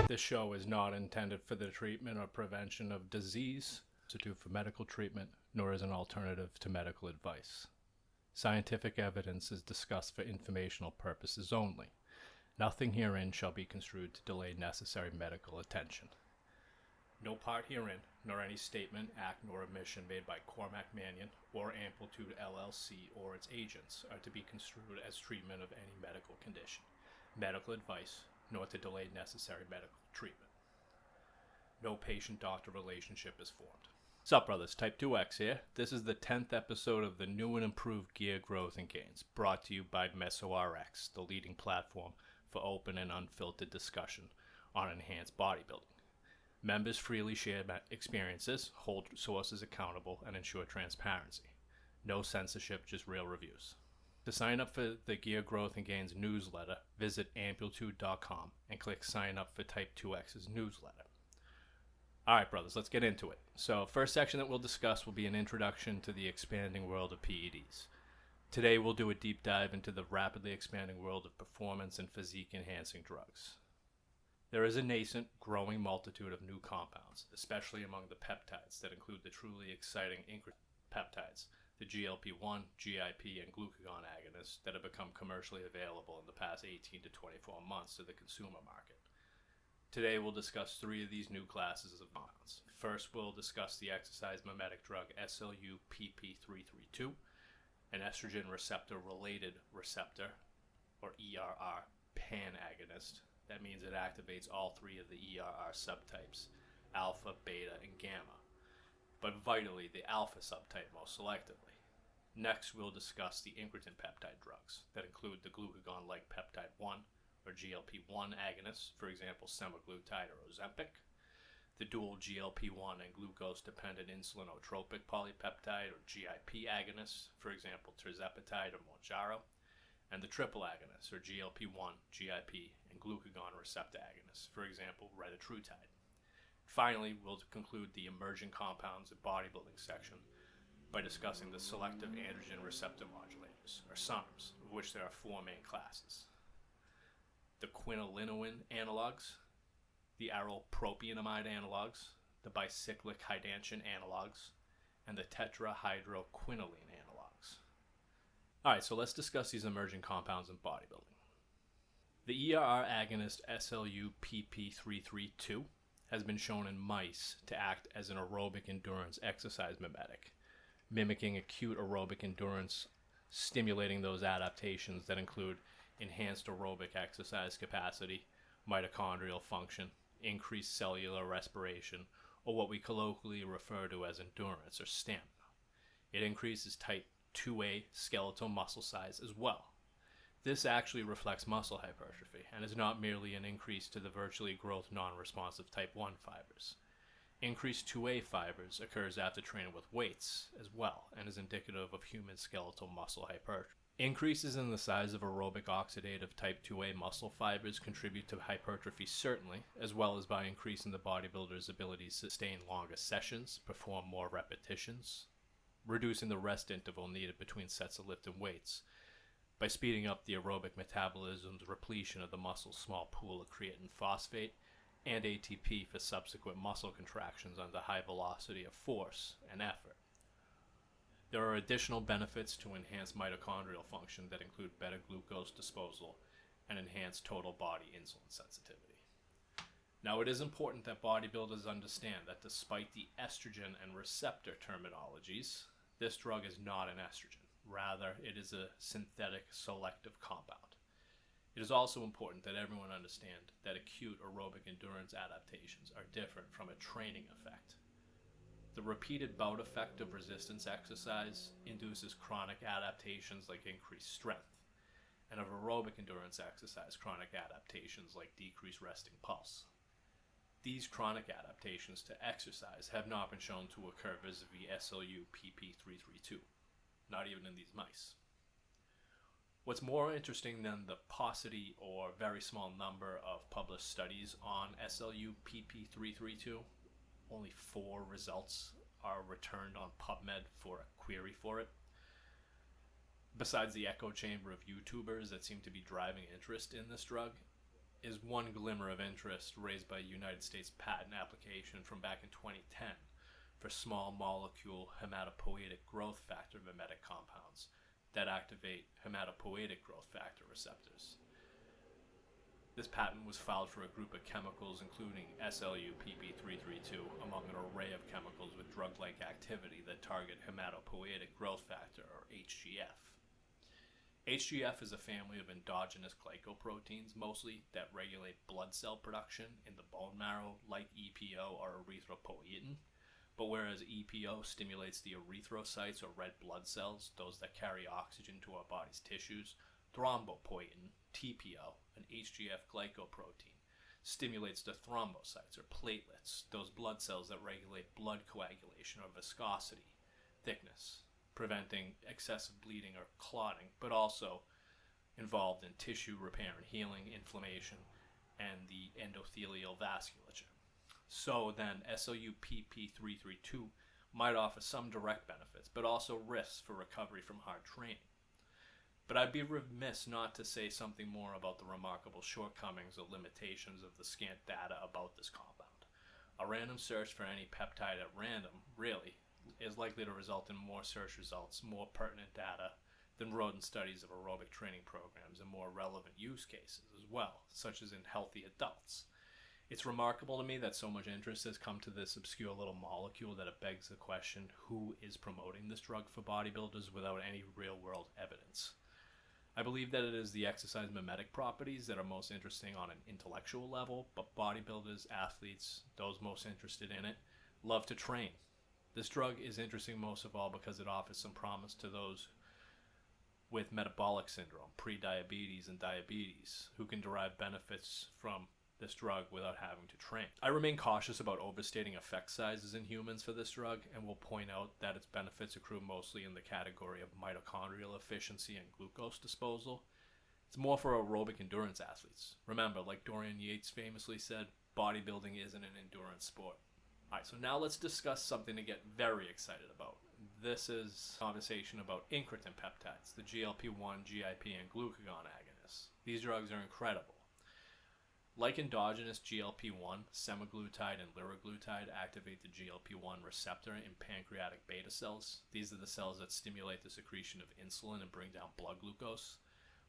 This show is not intended for the treatment or prevention of disease, substitute for medical treatment, nor is an alternative to medical advice. Scientific evidence is discussed for informational purposes only. Nothing herein shall be construed to delay necessary medical attention. No part herein, nor any statement, act, nor omission made by Cormac Mannion or Amplitude LLC or its agents are to be construed as treatment of any medical condition, medical advice, nor to delay necessary medical treatment. No patient-doctor relationship is formed. Sup, brothers? Type-IIx here. This is the 10th episode of the new and improved Gear Growth and Gains, brought to you by MesoRx, the leading platform for open and unfiltered discussion on enhanced bodybuilding. Members freely share experiences, hold sources accountable, and ensure transparency. No censorship, just real reviews. To sign up for the Gear Growth and Gains newsletter, visit amplitude.com and click sign up for Type-IIx's newsletter. Alright, brothers, let's get into it. So, first section that we'll discuss will be an introduction to the expanding world of PEDs. Today we'll do a deep dive into the rapidly expanding world of performance and physique enhancing drugs. There is a nascent, growing multitude of new compounds, especially among the peptides that include the truly exciting peptides, the GLP-1, GIP, and glucagon agonists that have become commercially available in the past 18 to 24 months to the consumer market. Today we'll discuss three of these new classes of compounds. First, we'll discuss the exercise mimetic drug SLU-PP332, an estrogen receptor-related receptor, or ERR, pan-agonist. That means it activates all three of the ERR subtypes, alpha, beta, and gamma, but vitally the alpha subtype most selectively. Next, we'll discuss the incretin peptide drugs that include the glucagon-like peptide 1 or GLP-1 agonists, for example, semaglutide or Ozempic, the dual GLP-1 and glucose-dependent insulinotropic polypeptide or GIP agonists, for example, tirzepatide or Mounjaro, and the triple agonists or GLP-1, GIP, and glucagon receptor agonists, for example, retatrutide. Finally, we'll conclude the emerging compounds and bodybuilding section by discussing the selective androgen receptor modulators, or SARMs, of which there are four main classes. The quinolinone analogs, the arylpropionamide analogs, the bicyclic hydantian analogs, and the tetrahydroquinoline analogs. Alright, so let's discuss these emerging compounds in bodybuilding. The ERR agonist SLU-PP332 has been shown in mice to act as an aerobic endurance exercise mimetic, mimicking acute aerobic endurance, stimulating those adaptations that include enhanced aerobic exercise capacity, mitochondrial function, increased cellular respiration, or what we colloquially refer to as endurance or stamina. It increases type 2A skeletal muscle size as well. This actually reflects muscle hypertrophy and is not merely an increase to the virtually growth non-responsive type 1 fibers. Increased 2A fibers occurs after training with weights as well and is indicative of human skeletal muscle hypertrophy. Increases in the size of aerobic oxidative type 2A muscle fibers contribute to hypertrophy certainly, as well as by increasing the bodybuilder's ability to sustain longer sessions, perform more repetitions, reducing the rest interval needed between sets of lift and weights, by speeding up the aerobic metabolism's repletion of the muscle's small pool of creatine phosphate and ATP for subsequent muscle contractions under high velocity of force and effort. There are additional benefits to enhanced mitochondrial function that include better glucose disposal and enhanced total body insulin sensitivity. Now, it is important that bodybuilders understand that despite the estrogen and receptor terminologies, this drug is not an estrogen. Rather, it is a synthetic selective compound. It is also important that everyone understand that acute aerobic endurance adaptations are different from a training effect. The repeated bout effect of resistance exercise induces chronic adaptations like increased strength, and of aerobic endurance exercise chronic adaptations like decreased resting pulse. These chronic adaptations to exercise have not been shown to occur vis-a-vis SLU-PP332, not even in these mice. What's more interesting than the paucity or very small number of published studies on SLU-PP332, only 4 results are returned on PubMed for a query for it. Besides the echo chamber of YouTubers that seem to be driving interest in this drug, is one glimmer of interest raised by a United States patent application from back in 2010 for small molecule hematopoietic growth factor mimetic compounds that activate hematopoietic growth factor receptors. This patent was filed for a group of chemicals including SLU-PP332, among an array of chemicals with drug-like activity that target hematopoietic growth factor, or HGF. HGF is a family of endogenous glycoproteins, mostly, that regulate blood cell production in the bone marrow, like EPO or erythropoietin. But whereas EPO stimulates the erythrocytes or red blood cells, those that carry oxygen to our body's tissues, thrombopoietin, TPO, an HGF glycoprotein, stimulates the thrombocytes or platelets, those blood cells that regulate blood coagulation or viscosity, thickness, preventing excessive bleeding or clotting, but also involved in tissue repair and healing, inflammation, and the endothelial vasculature. So then SLU-PP332 might offer some direct benefits, but also risks for recovery from hard training. But I'd be remiss not to say something more about the remarkable shortcomings or limitations of the scant data about this compound. A random search for any peptide at random, really, is likely to result in more search results, more pertinent data than rodent studies of aerobic training programs and more relevant use cases as well, such as in healthy adults. It's remarkable to me that so much interest has come to this obscure little molecule that it begs the question, who is promoting this drug for bodybuilders without any real-world evidence? I believe that it is the exercise mimetic properties that are most interesting on an intellectual level, but bodybuilders, athletes, those most interested in it, love to train. This drug is interesting most of all because it offers some promise to those with metabolic syndrome, pre-diabetes and diabetes, who can derive benefits from this drug without having to train. I remain cautious about overstating effect sizes in humans for this drug, and will point out that its benefits accrue mostly in the category of mitochondrial efficiency and glucose disposal. It's more for aerobic endurance athletes. Remember, like Dorian Yates famously said, bodybuilding isn't an endurance sport. Alright, so now let's discuss something to get very excited about. This is a conversation about incretin peptides, the GLP-1, GIP, and glucagon agonists. These drugs are incredible. Like endogenous GLP-1, semaglutide and liraglutide activate the GLP-1 receptor in pancreatic beta cells. These are the cells that stimulate the secretion of insulin and bring down blood glucose.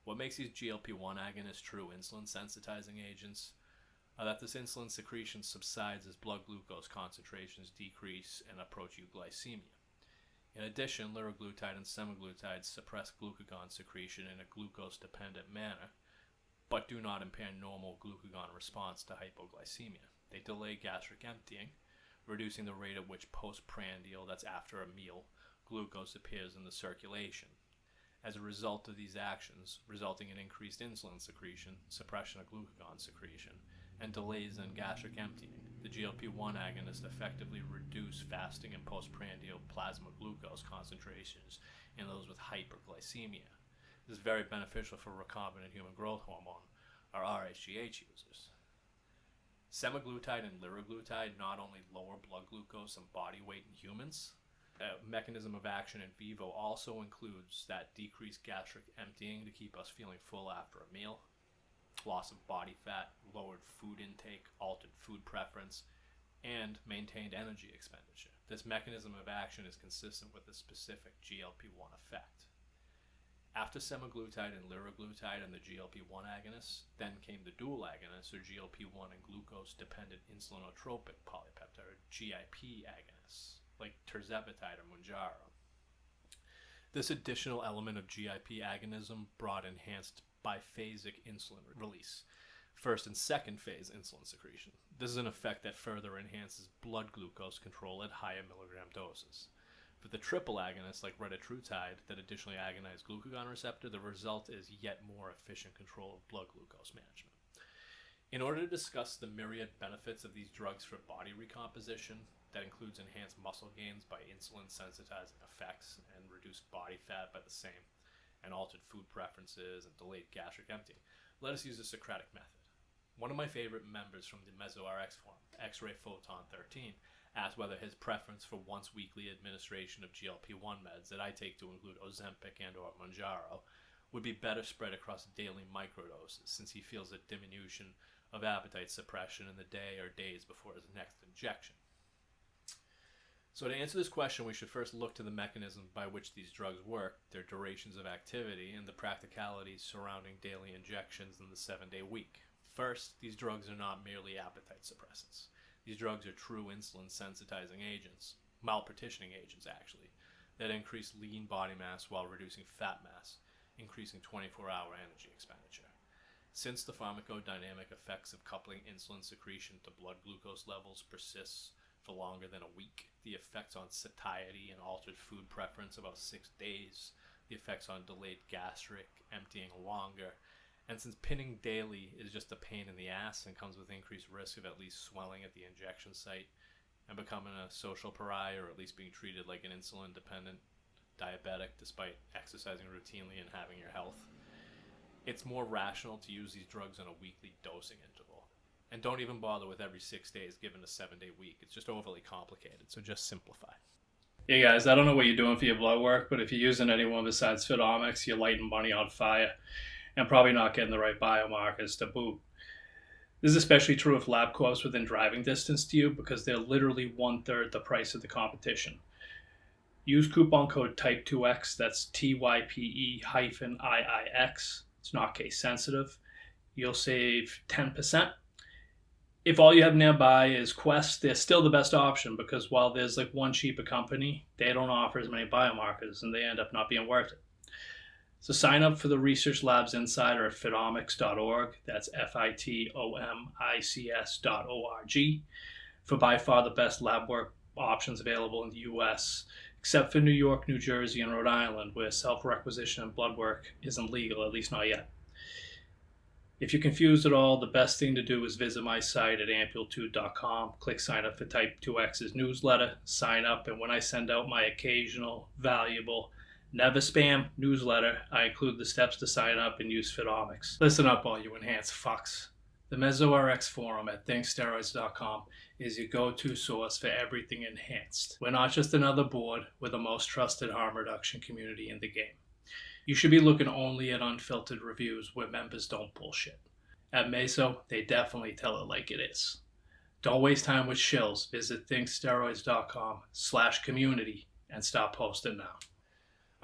What makes these GLP-1 agonists true insulin sensitizing agents are that this insulin secretion subsides as blood glucose concentrations decrease and approach euglycemia. In addition, liraglutide and semaglutide suppress glucagon secretion in a glucose-dependent manner, but do not impair normal glucagon response to hypoglycemia. They delay gastric emptying, reducing the rate at which postprandial, that's after a meal, glucose appears in the circulation. As a result of these actions, resulting in increased insulin secretion, suppression of glucagon secretion, and delays in gastric emptying, the GLP-1 agonists effectively reduce fasting and postprandial plasma glucose concentrations in those with hyperglycemia. This is very beneficial for recombinant human growth hormone, or RHGH users. Semaglutide and liraglutide not only lower blood glucose and body weight in humans, mechanism of action in vivo also includes that decreased gastric emptying to keep us feeling full after a meal, loss of body fat, lowered food intake, altered food preference, and maintained energy expenditure. This mechanism of action is consistent with the specific GLP-1 effect. After semaglutide and liraglutide and the GLP-1 agonists, then came the dual agonists, or GLP-1 and glucose-dependent insulinotropic polypeptide, or GIP agonists, like tirzepatide or Mounjaro. This additional element of GIP agonism brought enhanced biphasic insulin release, first and second phase insulin secretion. This is an effect that further enhances blood glucose control at higher milligram doses. For the triple agonists like retatrutide that additionally agonize glucagon receptor, the result is yet more efficient control of blood glucose management. In order to discuss the myriad benefits of these drugs for body recomposition, that includes enhanced muscle gains by insulin sensitizing effects and reduced body fat by the same, and altered food preferences and delayed gastric emptying, let us use the Socratic method. One of my favorite members from the MesoRx forum, X-Ray Photon 13, asked whether his preference for once-weekly administration of GLP-1 meds that I take to include Ozempic and or Mounjaro would be better spread across daily microdoses, since he feels a diminution of appetite suppression in the day or days before his next injection. So to answer this question, we should first look to the mechanism by which these drugs work, their durations of activity, and the practicalities surrounding daily injections in the 7-day week. First, these drugs are not merely appetite suppressants. These drugs are true insulin sensitizing agents, malpartitioning agents actually, that increase lean body mass while reducing fat mass, increasing 24-hour energy expenditure. Since the pharmacodynamic effects of coupling insulin secretion to blood glucose levels persists for longer than a week, the effects on satiety and altered food preference about 6 days, the effects on delayed gastric emptying longer, and since pinning daily is just a pain in the ass and comes with increased risk of at least swelling at the injection site and becoming a social pariah, or at least being treated like an insulin-dependent diabetic despite exercising routinely and having your health, it's more rational to use these drugs on a weekly dosing interval. And don't even bother with every 6 days given a 7-day week. It's just overly complicated, so just simplify. Hey guys, I don't know what you're doing for your blood work, but if you're using anyone besides Physique, you're lighting money on fire and probably not getting the right biomarkers to boot. This is especially true if LabCorp's within driving distance to you, because they're literally 1/3 the price of the competition. Use coupon code Type-IIx, that's TYPE-IIX. It's not case sensitive. You'll save 10%. If all you have nearby is Quest, they're still the best option, because while there's like one cheaper company, they don't offer as many biomarkers and they end up not being worth it. So sign up for the Research Labs Insider at phytomics.org. That's FITOMICS.org for by far the best lab work options available in the US, except for New York, New Jersey, and Rhode Island, where self-requisition and blood work isn't legal, at least not yet. If you're confused at all, the best thing to do is visit my site at amplitude.com, click sign up for Type-IIx's newsletter, sign up, and when I send out my occasional, valuable, never spam newsletter, I include the steps to sign up and use Phytomics. Listen up, all you enhanced fucks. The MesoRx forum at thinksteroids.com is your go-to source for everything enhanced. We're not just another board, we're the most trusted harm reduction community in the game. You should be looking only at unfiltered reviews where members don't bullshit. At Meso, they definitely tell it like it is. Don't waste time with shills. Visit thinksteroids.com/community and stop posting now.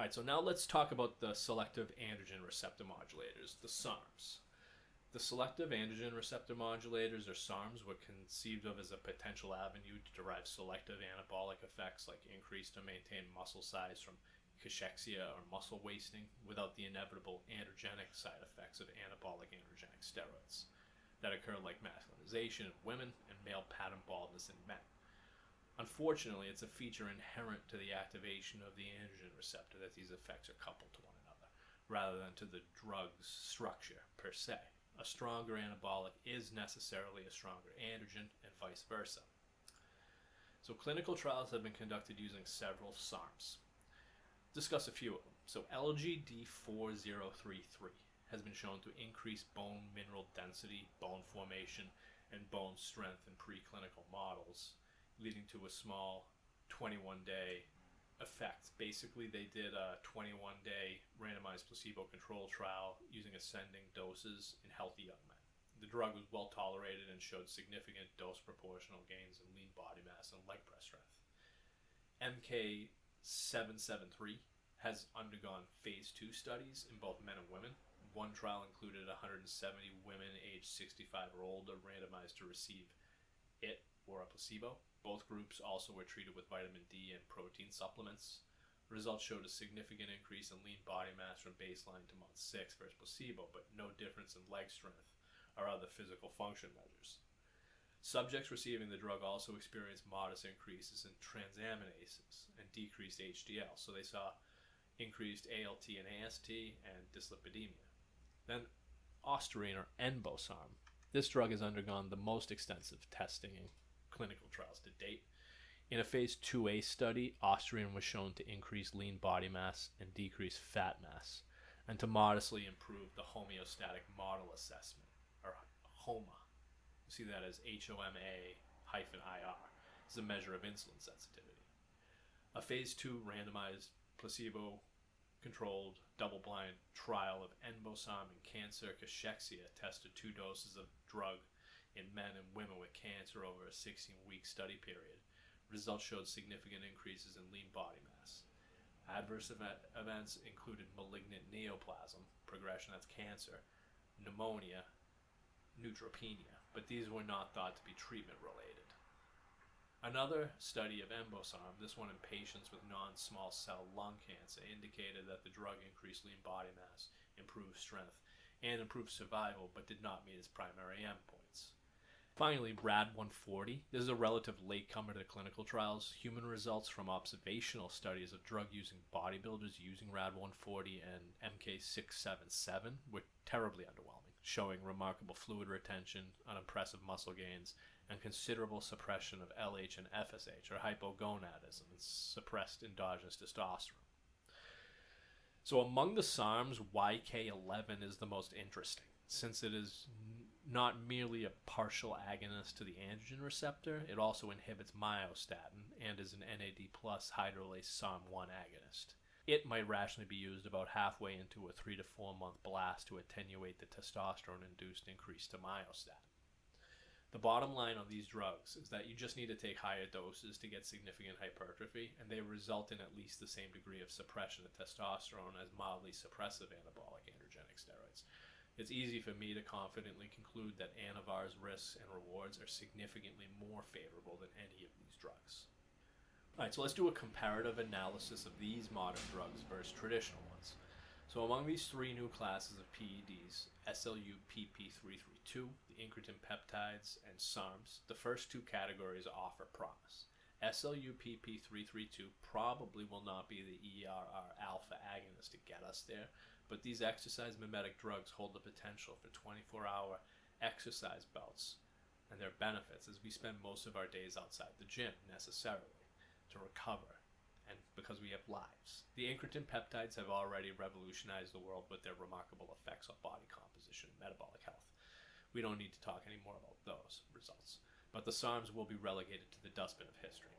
All right, so now let's talk about the selective androgen receptor modulators, the SARMs. The selective androgen receptor modulators, or SARMs, were conceived of as a potential avenue to derive selective anabolic effects like increased or maintained muscle size from cachexia or muscle wasting without the inevitable androgenic side effects of anabolic androgenic steroids that occur like masculinization in women and male pattern baldness in men. Unfortunately, it's a feature inherent to the activation of the androgen receptor that these effects are coupled to one another, rather than to the drug's structure per se. A stronger anabolic is necessarily a stronger androgen, and vice versa. So clinical trials have been conducted using several SARMs. Discuss a few of them. So LGD4033 has been shown to increase bone mineral density, bone formation, and bone strength in preclinical models, leading to a small 21-day effect. Basically, they did a 21-day randomized placebo-controlled trial using ascending doses in healthy young men. The drug was well tolerated and showed significant dose-proportional gains in lean body mass and leg press strength. MK773 has undergone phase 2 studies in both men and women. One trial included 170 women aged 65 or older randomized to receive it or a placebo. Both groups also were treated with vitamin D and protein supplements. The results showed a significant increase in lean body mass from baseline to month 6 versus placebo, but no difference in leg strength or other physical function measures. Subjects receiving the drug also experienced modest increases in transaminases and decreased HDL, so they saw increased ALT and AST and dyslipidemia. Then ostarine, or Enbosarm. This drug has undergone the most extensive testing in clinical trials to date. In a phase 2A study, ostarine was shown to increase lean body mass and decrease fat mass, and to modestly improve the homeostatic model assessment, or HOMA. You see that as HOMA-IR. It's a measure of insulin sensitivity. A phase 2 randomized placebo controlled double-blind trial of enbosarm in cancer cachexia tested 2 doses of drug in men and women with cancer over a 16-week study period. Results showed significant increases in lean body mass. Adverse events included malignant neoplasm, progression, that's cancer, pneumonia, neutropenia, but these were not thought to be treatment related. Another study of enbosarm, this one in patients with non-small cell lung cancer, indicated that the drug increased lean body mass, improved strength, and improved survival, but did not meet its primary endpoints. Finally, RAD140. This is a relative latecomer to clinical trials. Human results from observational studies of drug-using bodybuilders using RAD140 and MK677 were terribly underwhelming, showing remarkable fluid retention, unimpressive muscle gains, and considerable suppression of LH and FSH, or hypogonadism, and suppressed endogenous testosterone. So among the SARMs, YK11 is the most interesting, since it is not merely a partial agonist to the androgen receptor, it also inhibits myostatin and is an NAD plus hydrolase SARM1 agonist. It might rationally be used about halfway into a 3 to 4 month blast to attenuate the testosterone-induced increase to myostatin. The bottom line on these drugs is that you just need to take higher doses to get significant hypertrophy, and they result in at least the same degree of suppression of testosterone as mildly suppressive anabolic androgenic steroids. It's easy for me to confidently conclude that Anavar's risks and rewards are significantly more favorable than any of these drugs. Alright, so let's do a comparative analysis of these modern drugs versus traditional ones. So among these 3 new classes of PEDs, SLU-PP332, the incretin peptides, and SARMs, the first 2 categories offer promise. SLU-PP332 probably will not be the ERR alpha agonist to get us there, but these exercise mimetic drugs hold the potential for 24-hour exercise bouts and their benefits, as we spend most of our days outside the gym necessarily to recover, and because we have lives. The incretin peptides have already revolutionized the world with their remarkable effects on body composition and metabolic health. We don't need to talk any more about those results, but the SARMs will be relegated to the dustbin of history.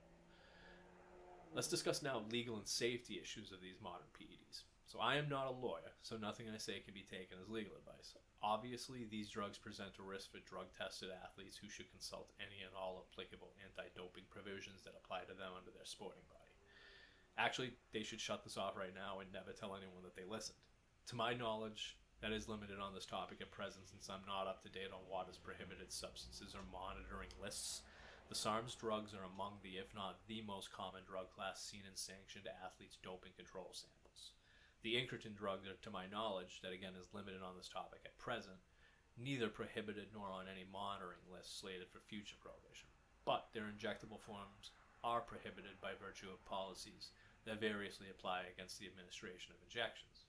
Let's discuss now legal and safety issues of these modern PEDs. So I am not a lawyer, so nothing I say can be taken as legal advice. Obviously, these drugs present a risk for drug-tested athletes who should consult any and all applicable anti-doping provisions that apply to them under their sporting body. Actually, they should shut this off right now and never tell anyone that they listened. To my knowledge, that is limited on this topic at present, since I'm not up to date on WADA's prohibited substances or monitoring lists. The SARMs drugs are among the, if not the most common drug class seen in sanctioned athletes' doping control samples. The incretin drugs are, to my knowledge, that again is limited on this topic at present, neither prohibited nor on any monitoring list slated for future prohibition. But their injectable forms are prohibited by virtue of policies that variously apply against the administration of injections.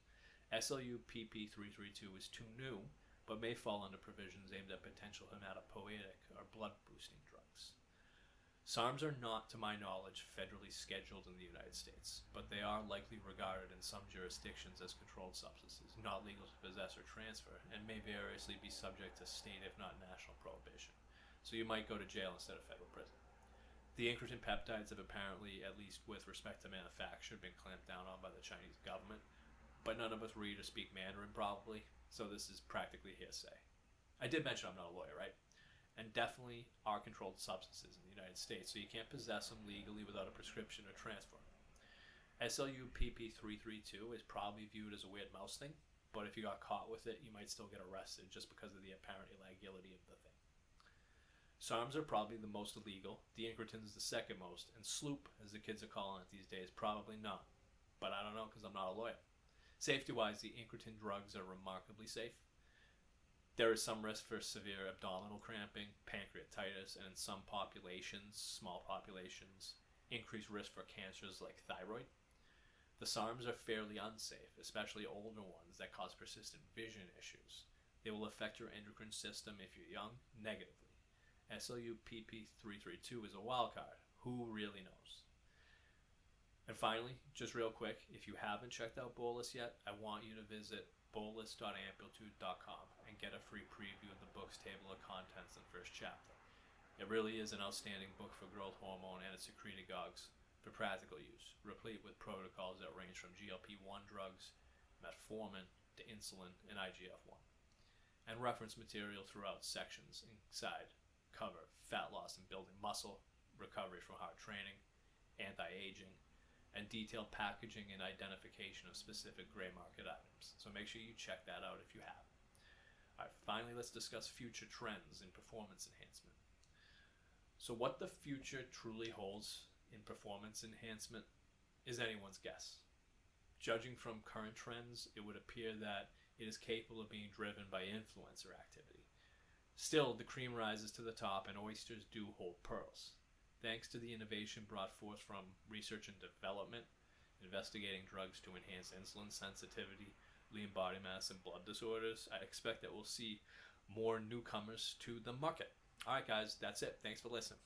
SLU-PP332 is too new, but may fall under provisions aimed at potential hematopoietic or blood-boosting drugs. SARMs are not, to my knowledge, federally scheduled in the United States, but they are likely regarded in some jurisdictions as controlled substances, not legal to possess or transfer, and may variously be subject to state, if not national, prohibition. So you might go to jail instead of federal prison. The incretin peptides have apparently, at least with respect to manufacture, been clamped down on by the Chinese government, but none of us read or speak Mandarin probably, so this is practically hearsay. I did mention I'm not a lawyer, right? And definitely are controlled substances in the United States, so you can't possess them legally without a prescription or transfer them. SLU-PP332 is probably viewed as a weird mouse thing, but if you got caught with it, you might still get arrested just because of the apparent illegality of the thing. SARMs are probably the most illegal, the incretin is the second most, and sloop, as the kids are calling it these days, probably not. But I don't know because I'm not a lawyer. Safety-wise, the incretin drugs are remarkably safe. There is some risk for severe abdominal cramping, pancreatitis, and in some populations, small populations, increased risk for cancers like thyroid. The SARMs are fairly unsafe, especially older ones that cause persistent vision issues. They will affect your endocrine system if you're young, negatively. SLU-PP332 is a wild card. Who really knows? And finally, just real quick, if you haven't checked out Bolus yet, I want you to visit bolus.amplitude.com and get a free preview of the book's table of contents and first chapter. It really is an outstanding book for growth hormone and its secretagogues, for practical use, replete with protocols that range from GLP-1 drugs, metformin, to insulin and IGF-1, and reference material throughout sections inside cover fat loss and building muscle, recovery from hard training, anti-aging, and detailed packaging and identification of specific gray market items. So make sure you check that out if you have. All right, finally, let's discuss future trends in performance enhancement. So what the future truly holds in performance enhancement is anyone's guess. Judging from current trends, it would appear that it is capable of being driven by influencer activity. Still, the cream rises to the top and oysters do hold pearls. Thanks to the innovation brought forth from research and development, investigating drugs to enhance insulin sensitivity, lean body mass, and blood disorders, I expect that we'll see more newcomers to the market. All right, guys, that's it. Thanks for listening.